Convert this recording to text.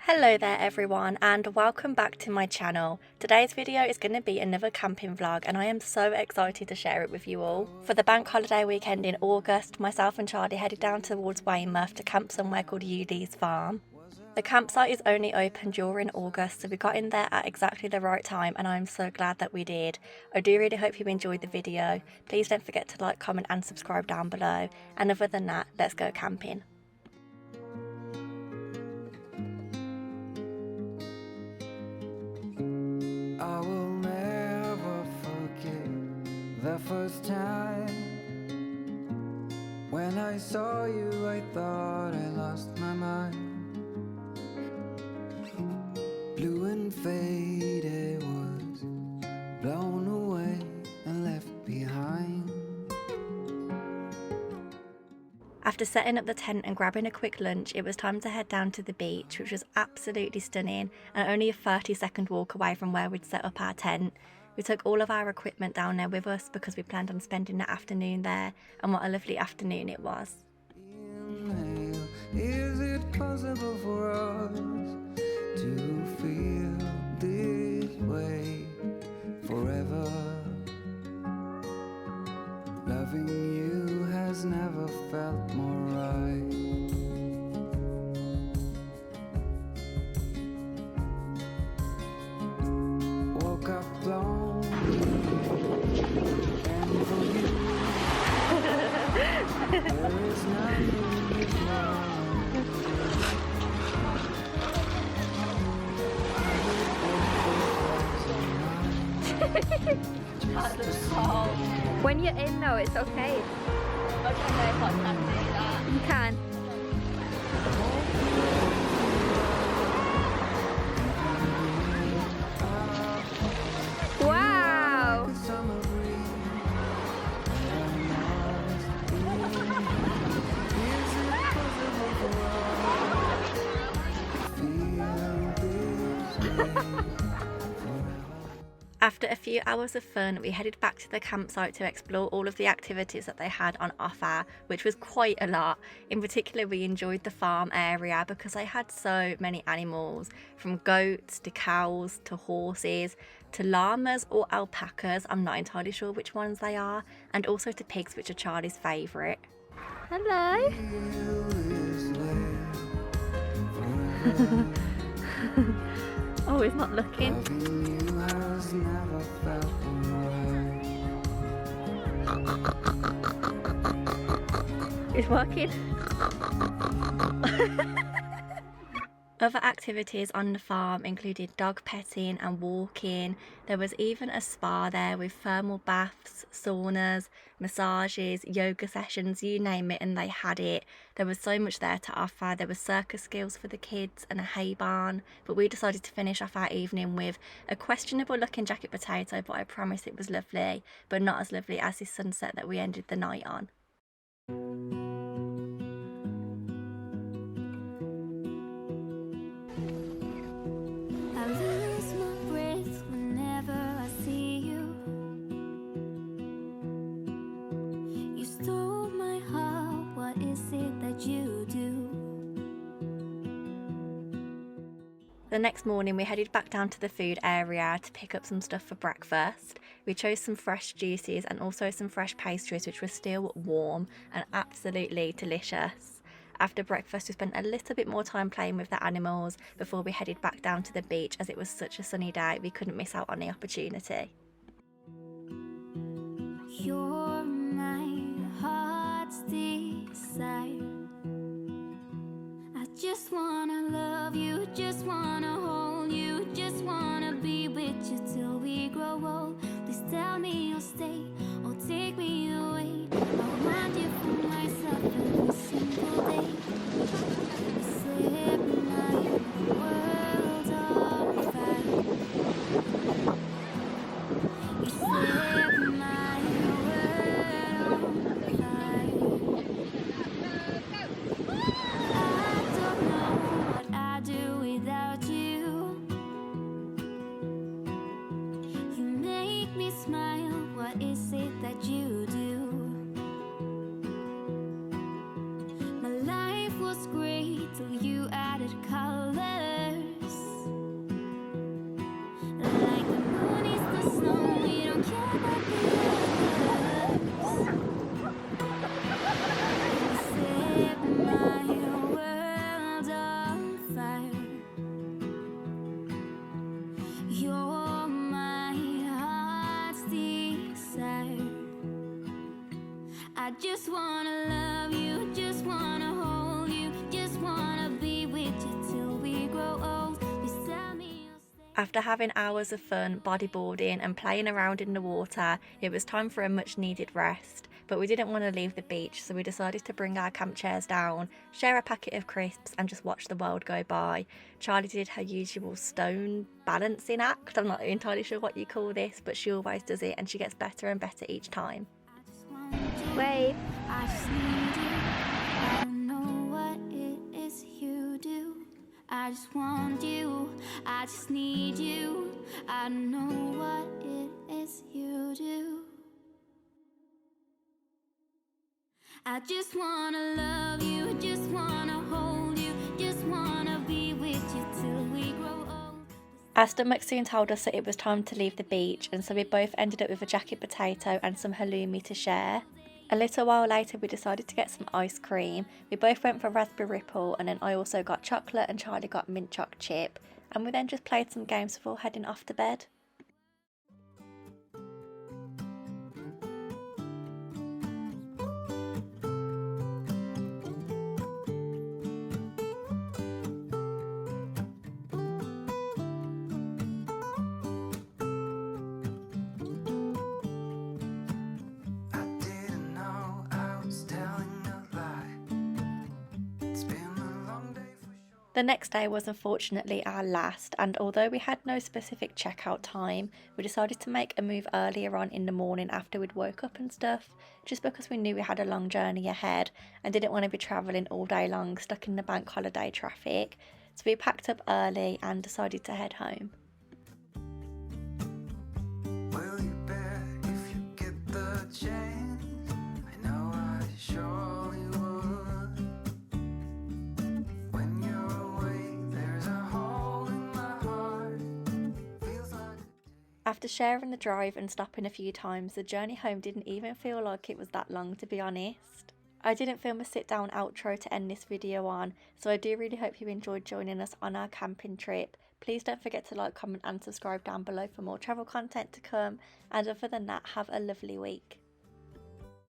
Hello there everyone and welcome back to my channel. Today's video is going to be another camping vlog and I am so excited to share it with you all. For the bank holiday weekend in August, myself and Charlie headed down towards Weymouth to camp somewhere called Eweleaze farm. The campsite is only open during August, so we got in there at exactly the right time and I'm so glad that we did. I do really hope you enjoyed the video. Please don't forget to like, comment and subscribe down below, and other than that, let's go camping. I will never forget the first time when I saw you. I thought I lost my mind. Blue and faded was blown away and left behind. After setting up the tent and grabbing a quick lunch, it was time to head down to the beach, which was absolutely stunning and only a 30-second walk away from where we'd set up our tent. We took all of our equipment down there with us because we planned on spending the afternoon there, and what a lovely afternoon it was. Is it possible for us to feel this way forever? Loving you has never felt more right. Woke up lonely and for you there is nothing wrong. When you're in though, it's okay. You can. Wow! After a few hours of fun, we headed back to the campsite to explore all of the activities that they had on offer, which was quite a lot. In particular, we enjoyed the farm area because they had so many animals, from goats to cows to horses to llamas or alpacas, I'm not entirely sure which ones they are, and also to pigs, which are Charlie's favourite. Hello. Oh, he's not looking. Never felt right. It's working. Other activities on the farm included dog petting and walking. There was even a spa there with thermal baths, saunas, massages, yoga sessions, you name it, and they had it. There was so much there to offer. There were circus skills for the kids and a hay barn, but we decided to finish off our evening with a questionable looking jacket potato, but I promise it was lovely, but not as lovely as this sunset that we ended the night on. The next morning we headed back down to the food area to pick up some stuff for breakfast. We chose some fresh juices and also some fresh pastries which were still warm and absolutely delicious. After breakfast we spent a little bit more time playing with the animals before we headed back down to the beach, as it was such a sunny day we couldn't miss out on the opportunity. You're my heart's desire. I just wanna love you, just wanna hold you, just wanna be with you till we grow old. Please tell me you'll stay or take me away. I want you for myself every single day. You set my world on fire. You set my world on fire. I don't know what I'd do without you. You make me smile. What is it that you do? My life was great till you added color. just wanna love you, just wanna hold you, just wanna be with you till we grow old. You tell me you'll stay. After having hours of fun bodyboarding and playing around in the water, it was time for a much needed rest. But we didn't want to leave the beach, so we decided to bring our camp chairs down, share a packet of crisps and just watch the world go by. Charlie did her usual stone balancing act. I'm not entirely sure what you call this, but she always does it and she gets better and better each time. Wave. I just need you. I don't know what it is you do. I just want you. I just need you. I don't know what it is you do. I just wanna love you, just wanna hold you, just wanna be with you till we grow old. Our stomach soon told us that it was time to leave the beach, and so we both ended up with a jacket potato and some halloumi to share. A little while later we decided to get some ice cream. We both went for raspberry ripple, and then I also got chocolate and Charlie got mint choc chip, and we then just played some games before heading off to bed. I didn't know I was telling a lie. It's been a long day for sure. The next day was unfortunately our last, and although we had no specific checkout time, we decided to make a move earlier on in the morning after we'd woke up and stuff, just because we knew we had a long journey ahead and didn't want to be travelling all day long stuck in the bank holiday traffic. So we packed up early and decided to head home. Will you bet if you get the chance? I know I surely would. When you're away, there's a hole in my heart. Feels like After sharing the drive and stopping a few times, the journey home didn't even feel like it was that long, to be honest. I didn't film a sit down outro to end this video on, so I do really hope you enjoyed joining us on our camping trip. Please don't forget to like, comment and subscribe down below for more travel content to come, and other than that, have a lovely week.